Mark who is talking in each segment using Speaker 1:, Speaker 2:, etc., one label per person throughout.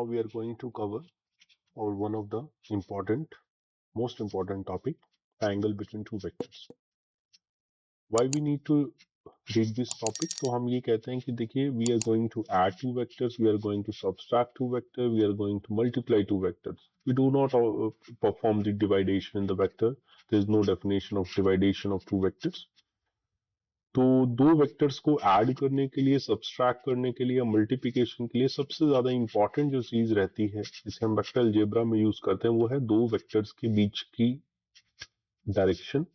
Speaker 1: now we are going to cover one of the most important topic, angle between two vectors. Why we need to read this topic? तो हम ये कहते हैं कि देखिए, we are going to add two vectors, we are going to subtract two vectors, we are going to multiply two vectors. We do not perform the dividation in the vector. There is no definition of dividation of two vectors. तो दो vectors को add करने के लिए, subtract करने के लिए या मल्टीप्लिकेशन के लिए सबसे ज्यादा इंपॉर्टेंट जो चीज रहती है जिसे हम वेक्टर अलजेब्रा में यूज करते हैं वो है दो वेक्टर्स के बीच की डायरेक्शन,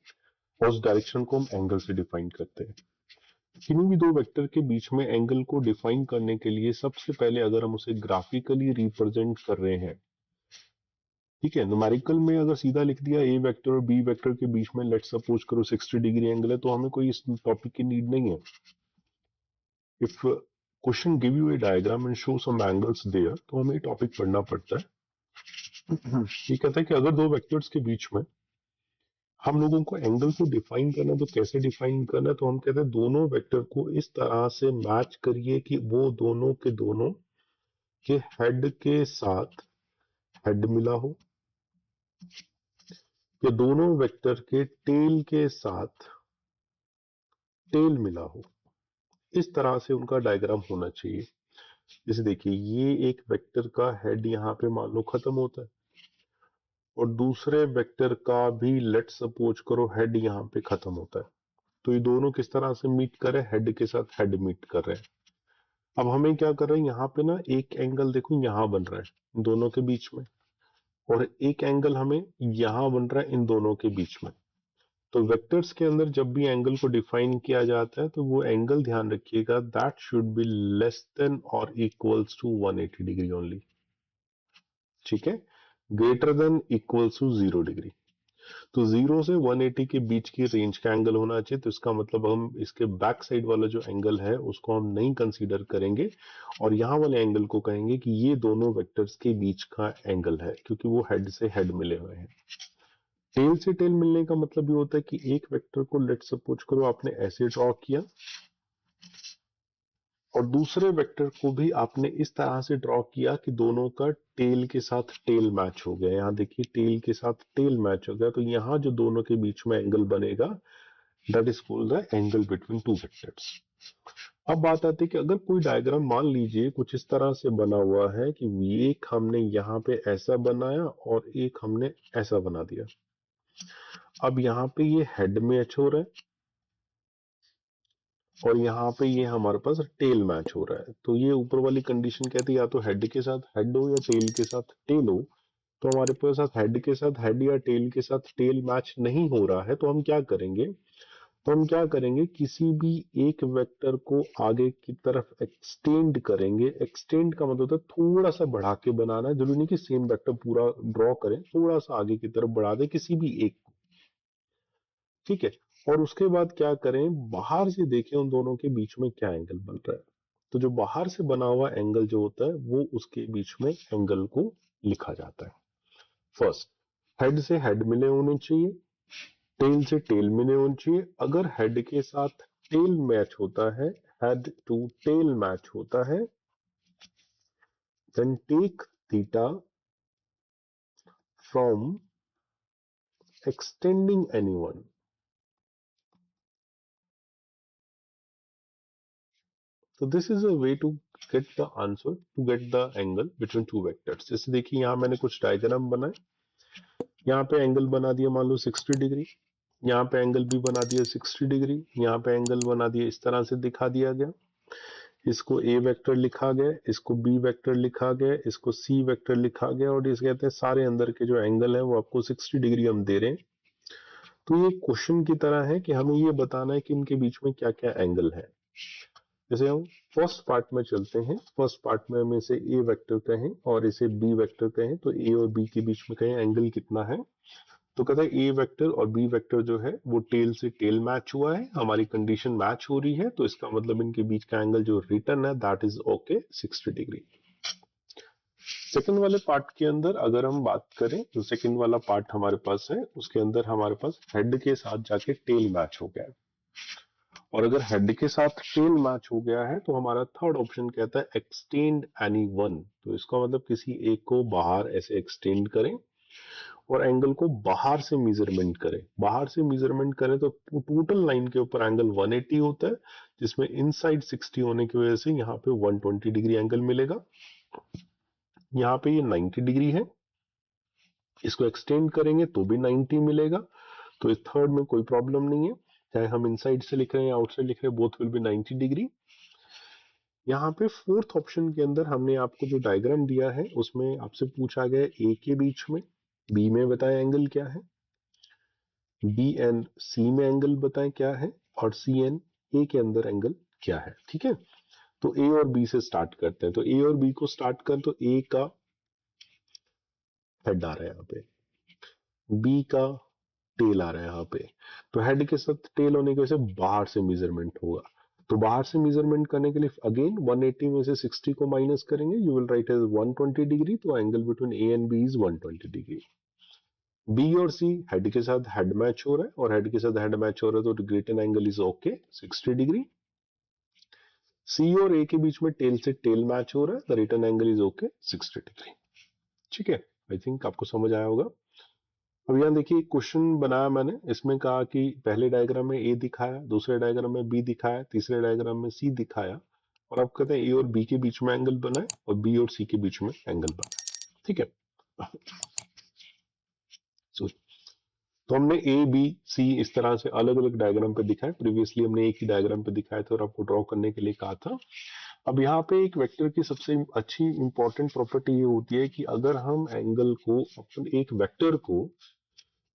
Speaker 1: और उस डायरेक्शन को हम एंगल से डिफाइन करते हैं। किन्हीं भी दो वेक्टर के बीच में एंगल को डिफाइन करने के लिए सबसे पहले अगर हम उसे ग्राफिकली रिप्रेजेंट कर रहे हैं, ठीक है, न्यूमेरिकल में अगर सीधा लिख दिया ए वेक्टर और बी वेक्टर के बीच में लेट्स सपोज करो 60 डिग्री एंगल है, तो हमें कोई इस टॉपिक की नीड नहीं है। If question give you a diagram and show some angles there, तो हमें टॉपिक पढ़ना पड़ता है। ये कहता है कि अगर दो वेक्टर्स के बीच में हम लोगों को एंगल को डिफाइन करना है, तो कैसे डिफाइन करना है? तो हम कहते हैं दोनों वेक्टर को इस तरह से मैच करिए कि वो दोनों के हेड के साथ हेड मिला हो, या दोनों वेक्टर के टेल के साथ टेल मिला हो। इस तरह से उनका डायग्राम होना चाहिए। जैसे देखिए, ये एक वेक्टर का हेड यहाँ पे मान लो खत्म होता है, और दूसरे वेक्टर का भी लेट सपोज करो हेड यहाँ पे खत्म होता है। तो ये दोनों किस तरह से मीट कर रहे हैं? हेड के साथ हेड मीट कर रहे हैं। अब हमें क्या कर रहे हैं, यहाँ पे ना एक एंगल देखो यहाँ बन रहा है दोनों के बीच में, और एक एंगल हमें यहाँ बन रहा है इन दोनों के बीच में। तो वेक्टर्स के अंदर जब भी एंगल को डिफाइन किया जाता है तो वो एंगल ध्यान रखिएगा that should be less than और इक्वल्स टू 180 डिग्री ओनली, ठीक है, greater than equals to 0 degree. तो 0 से 180 के बीच की रेंज का एंगल होना चाहिए। तो इसका मतलब हम इसके बैक साइड वाला जो एंगल है उसको हम नहीं कंसीडर करेंगे, और यहाँ वाले एंगल को कहेंगे कि ये दोनों वेक्टर्स के बीच का एंगल है, क्योंकि वो हेड से हेड मिले हुए हैं। टेल से टेल मिलने का मतलब ये होता है कि एक वेक्टर को लेट सपोज करो आपने ऐसे ड्रॉ किया, और दूसरे वेक्टर को भी आपने इस तरह से ड्रॉ किया कि दोनों का टेल के साथ टेल मैच हो गया। यहाँ देखिए, टेल के साथ टेल मैच हो गया, तो यहाँ जो दोनों के बीच में एंगल बनेगा that is called the angle between two vectors. अब बात आती है कि अगर कोई डायग्राम मान लीजिए कुछ इस तरह से बना हुआ है कि एक हमने यहाँ पे ऐसा बनाया और एक हमने ऐसा बना दिया। अब यहाँ पे ये हेड मैच हो रहा है और यहाँ पे ये हमारे पास टेल मैच हो रहा है। तो ये ऊपर वाली कंडीशन कहती है या तो हेड के साथ हेड हो या टेल के साथ टेल हो। तो हमारे पास हेड के साथ हेड या टेल के साथ टेल मैच नहीं हो रहा है, तो हम क्या करेंगे? किसी भी एक वेक्टर को आगे की तरफ एक्सटेंड करेंगे। एक्सटेंड का मतलब होता है थोड़ा सा बढ़ा के बनाना है, जरूरी नहीं कि सेम वेक्टर पूरा ड्रॉ करें, थोड़ा सा आगे की तरफ बढ़ा दे किसी भी एक को, ठीक है। और उसके बाद क्या करें, बाहर से देखें उन दोनों के बीच में क्या एंगल बन रहा है। तो जो बाहर से बना हुआ एंगल जो होता है वो उसके बीच में एंगल को लिखा जाता है। फर्स्ट, हेड से हेड मिले होने चाहिए, टेल से टेल मिले होने चाहिए। अगर हेड के साथ टेल मैच होता है, हेड टू टेल मैच होता है, then take theta from extending anyone. So this is a way to get the answer, to get the angle between two vectors. जैसे देखिए, यहाँ मैंने कुछ डायग्राम बनाए, यहाँ पे एंगल बना दिया मान लो 60 डिग्री, यहाँ पे एंगल भी बना दिया 60 डिग्री, यहाँ पे एंगल बना दिया, इस तरह से दिखा दिया गया। इसको ए वेक्टर लिखा गया, इसको बी वेक्टर लिखा गया, इसको सी वेक्टर लिखा गया, और इसे कहते हैं सारे अंदर के जो एंगल है वो आपको 60 डिग्री हम दे रहे हैं। तो ये क्वेश्चन की तरह है कि हमें ये बताना है कि इनके बीच में क्या क्या एंगल है। जैसे हम फर्स्ट पार्ट में चलते हैं, फर्स्ट पार्ट में हम इसे ए वेक्टर कहें और इसे बी वेक्टर कहें, तो ए और बी के बीच में कहें एंगल कितना है। तो कहता है ए वेक्टर और बी वेक्टर जो है वो टेल से टेल मैच हुआ है, हमारी कंडीशन मैच हो रही है, तो इसका मतलब इनके बीच का एंगल जो रिटर्न है that is okay 60 degree. Second वाले पार्ट के अंदर अगर हम बात करें, जो सेकंड वाला पार्ट हमारे पास है उसके अंदर हमारे पास हेड के साथ जाके टेल मैच हो गया है, और अगर हेड के साथ टेल मैच हो गया है तो हमारा थर्ड ऑप्शन कहता है एक्सटेंड एनी वन। तो इसका मतलब किसी एक को बाहर ऐसे एक्सटेंड करें और एंगल को बाहर से मेजरमेंट करें। बाहर से मेजरमेंट करें तो टोटल लाइन के ऊपर एंगल 180 होता है, जिसमें इनसाइड 60 होने की वजह से यहाँ पे 120 डिग्री एंगल मिलेगा। यहाँ पे ये 90 डिग्री है, इसको एक्सटेंड करेंगे तो भी 90 मिलेगा। तो इस थर्ड में कोई प्रॉब्लम नहीं है, चाहे हम इनसाइड से लिख रहे हैं या आउटसाइड लिख रहे हैं, बोथ विल बी 90 डिग्री। यहाँ पे फोर्थ ऑप्शन के अंदर हमने आपको जो डायग्राम दिया है उसमें आपसे पूछा गया ए के बीच में बी में बताएं एंगल क्या है, बी एंड सी में एंगल बताएं क्या है, और सी एंड ए के अंदर एंगल क्या है। ठीक है, तो ए और बी से स्टार्ट करते हैं। तो ए और बी को स्टार्ट कर, तो ए का हेड आ रहा है यहाँ पे, बी का टेल आ रहा है यहाँ पे। तो हेड के साथ टेल होने की वजह से बाहर से मेजरमेंट होगा। तो बाहर से मेजरमेंट करने के लिए अगेन 180 में से 60 को माइनस करेंगे, you will write as 120 degree. तो angle between A and B is 120 degree. B और सी हेड के साथ हेड मैच हो रहा है, और हेड के साथ हेड मैच हो रहा है तो greater angle is okay 60 degree. C और ए के बीच में टेल से टेल मैच हो रहा है, the return angle is okay 60 degree. ठीक है, आई थिंक आपको समझ आया होगा। अब यहाँ देखिए क्वेश्चन बनाया मैंने, इसमें कहा कि पहले डायग्राम में ए दिखाया, दूसरे डायग्राम में बी दिखाया, तीसरे डायग्राम में सी दिखाया, और आप कहते हैं ए और बी के बीच में एंगल बनाए और बी और सी के बीच में एंगल बनाए। ठीक है, तो हमने ए बी सी इस तरह से अलग अलग डायग्राम पे दिखाए। प्रीवियसली हमने एक ही डायग्राम पे दिखाए थे और आपको ड्रॉ करने के लिए कहा था। अब यहाँ पे एक वेक्टर की सबसे अच्छी इंपॉर्टेंट प्रॉपर्टी ये होती है कि अगर हम एंगल को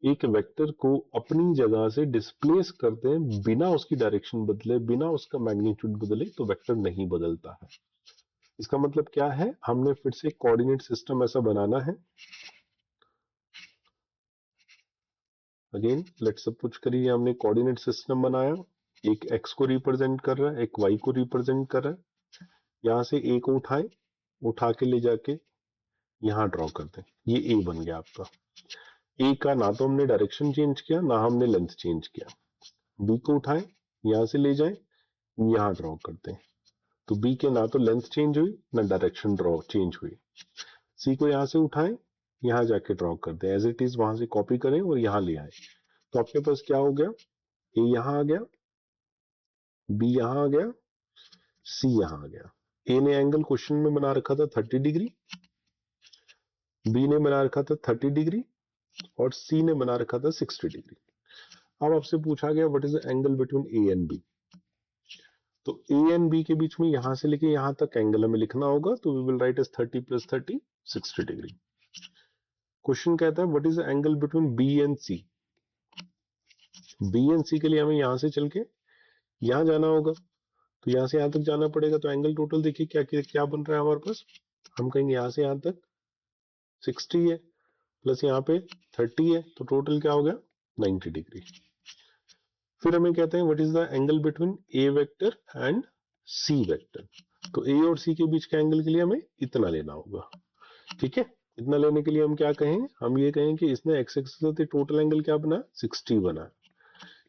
Speaker 1: एक वेक्टर को अपनी जगह से डिस्प्लेस करते हैं बिना उसकी डायरेक्शन बदले, बिना उसका मैग्नीट्यूड बदले, तो वेक्टर नहीं बदलता है। इसका मतलब क्या है, हमने फिर से कोऑर्डिनेट सिस्टम ऐसा बनाना है। अगेन लेट्स सपोज करिए हमने कोऑर्डिनेट सिस्टम बनाया, एक x को रिप्रेजेंट कर रहा है, एक y को रिप्रेजेंट कर रहा है। यहां से a को उठा के ले जाके यहां ड्रॉ करते हैं, ये a बन गया आपका। a का ना तो हमने डायरेक्शन चेंज किया ना हमने लेंथ चेंज किया। b को उठाएं, यहां से ले जाएं, यहां ड्रॉ करते हैं, तो b के ना तो लेंथ चेंज हुई ना डायरेक्शन ड्रॉ चेंज हुई। c को यहां से उठाएं, यहां जाके ड्रॉ करते हैं, एज इट इज वहां से कॉपी करें और यहां ले आए। तो आपके पास क्या हो गया, a यहां आ गया, बी यहां आ गया, सी यहां आ गया। ए ने एंगल क्वेश्चन में बना रखा था 30 डिग्री, बी ने बना रखा था 30 डिग्री, और सी ने बना रखा था 60 डिग्री। अब आपसे पूछा गया what is the angle between A and B. तो ए एंड बी के बीच में यहां से लेके यहां तक एंगल हमें लिखना होगा, तो we will write as 30 plus 30 60 degree. Question कहता है what is the angle between B and C. B and C के लिए हमें यहां से चल के यहां जाना होगा, तो यहां से यहां तक जाना पड़ेगा। तो एंगल टोटल देखिए क्या क्या बन रहा है हमारे पास, हम कहेंगे यहां से यहां तक 60 है, प्लस यहाँ पे 30 है, तो टोटल क्या हो गया 90 डिग्री। फिर हमें कहते हैं what is the angle between A vector and C vector. तो ए और सी के बीच के एंगल के लिए हमें इतना लेना होगा। ठीक है, इतना लेने के लिए हम क्या कहेंगे, हम ये कहेंगे कि इसने एक्स एक्सिस से टोटल एंगल क्या बना 60 बना,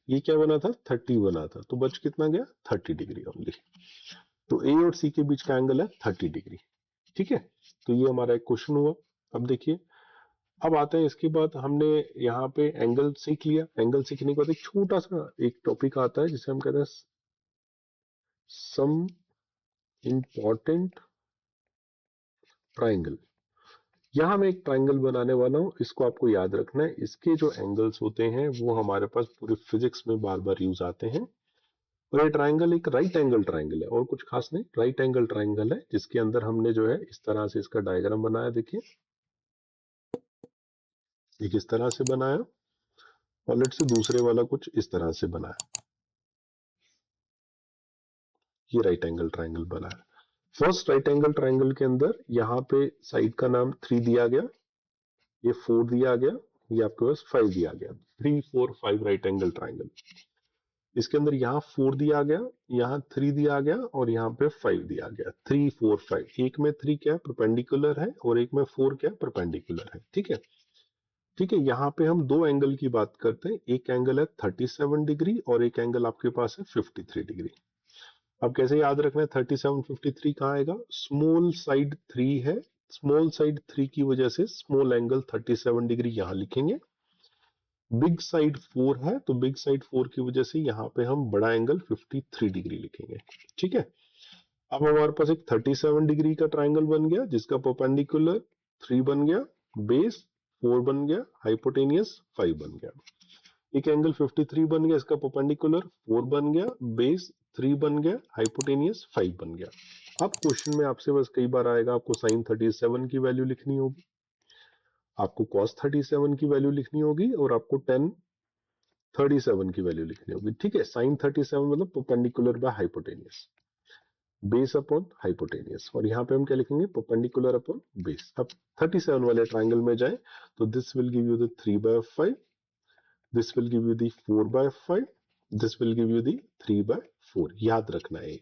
Speaker 1: ये क्या बना था 30 बना था, तो बच कितना गया 30 डिग्री ओनली। तो ए और सी के बीच का एंगल है 30 डिग्री। ठीक है, तो ये हमारा एक क्वेश्चन हुआ। अब देखिए, अब आते हैं इसके बाद हमने यहाँ पे एंगल सीख लिया। एंगल सीखने के बाद एक छोटा सा एक टॉपिक आता है जिसे हम कहते हैं सम इम्पॉर्टेंट ट्राइंगल। यहाँ मैं एक ट्राइंगल बनाने वाला हूँ, इसको आपको याद रखना है। इसके जो एंगल्स होते हैं वो हमारे पास पूरे फिजिक्स में बार बार यूज आते हैं। और ये ट्राइंगल एक राइट एंगल ट्राइंगल है और कुछ खास नहीं, राइट एंगल ट्राइंगल है, जिसके अंदर हमने जो है इस तरह से इसका डायग्राम बनाया। देखिए एक इस तरह से बनाया, और लेट्स से दूसरे वाला कुछ इस तरह से बनाया। ये राइट एंगल ट्राइंगल बना है। फर्स्ट राइट एंगल ट्राइंगल के अंदर यहाँ पे साइड का नाम 3 दिया गया, ये 4 दिया गया, ये आपके पास 5 दिया गया, 3 4 5 राइट एंगल ट्राइंगल। इसके अंदर यहाँ 4 दिया गया, यहाँ 3 दिया गया, और यहाँ पे 5 दिया गया। 3 4 5, एक में 3 क्या परपेंडिकुलर है और एक में 4 क्या परपेंडिकुलर है। ठीक है, ठीक है, यहाँ पे हम दो एंगल की बात करते हैं, एक एंगल है 37 डिग्री और एक एंगल आपके पास है 53 डिग्री। अब कैसे याद रखना है 37 53 कहाँ आएगा, स्मॉल साइड 3 है, स्मॉल साइड 3 की वजह से स्मॉल एंगल 37 डिग्री यहां लिखेंगे, बिग साइड 4 है तो बिग साइड 4 की वजह से यहाँ पे हम बड़ा एंगल 53 डिग्री लिखेंगे। ठीक है, अब हमारे पास एक 37 डिग्री का ट्राइंगल बन गया जिसका परपेंडिकुलर 3 बन गया, बेस 4 बन गया, हाइपोटेनियस 5 बन गया। एक एंगल 53 बन गया, इसका परपेंडिकुलर 4 बन गया, बेस 3 बन गया, हाइपोटेनियस 5 बन गया। अब क्वेश्चन में आपसे बस कई बार आएगा आपको साइन 37 की वैल्यू लिखनी होगी, आपको कॉस 37 की वैल्यू लिखनी होगी और आपको टेन 37 की वैल्यू लिखनी होगी। ठीक है, साइन 37 मतलब perpendicular by hypotenuse, base upon hypotenuse, और यहाँ पे हम क्या लिखेंगे, परपेंडिकुलर अपॉन बेस। अब 37 वाले ट्राइंगल में जाएं तो this will give you the 3/5, this will give you the 4/5, this will give you the 3/4। याद रखना है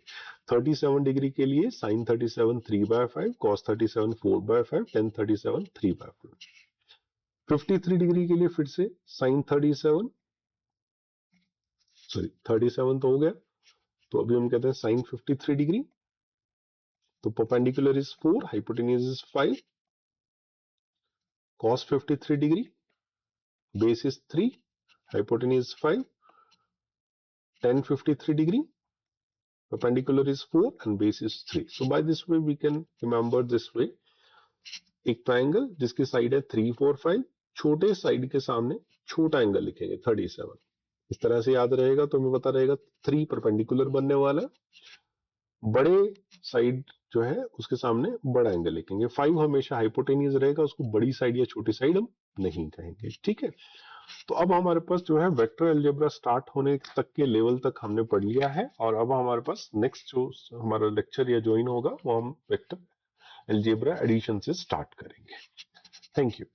Speaker 1: 37 डिग्री के लिए साइन 37 3/5, cos 37 4/5, tan 37 3/4। 53 डिग्री के लिए फिर से साइन 37 37 तो हो गया, तो अभी हम कहते हैं साइन 53 डिग्री, तो perpendicular is 4, hypotenuse is 5, cos 53 degree, base is 3, hypotenuse 5, tan 53 degree, perpendicular is 4 and base is 3. So by this way we can remember this way, एक ट्राइंगल जिसकी साइड है 3 4 5, छोटे साइड के सामने छोटा एंगल लिखेंगे 37, इस तरह से याद रहेगा तो हमें पता रहेगा 3 परपेंडिकुलर बनने वाला है, बड़े साइड जो है उसके सामने बड़ा एंगल लिखेंगे, 5 हमेशा हाइपोटेनियस रहेगा, उसको बड़ी साइड या छोटी साइड हम नहीं कहेंगे। ठीक है, तो अब हमारे पास जो है वेक्टर अलजेब्रा स्टार्ट होने तक के लेवल तक हमने पढ़ लिया है, और अब हमारे पास नेक्स्ट जो हमारा लेक्चर या ज्वाइन होगा वो हम वेक्टर अलजेब्रा एडिशन से स्टार्ट करेंगे। Thank you.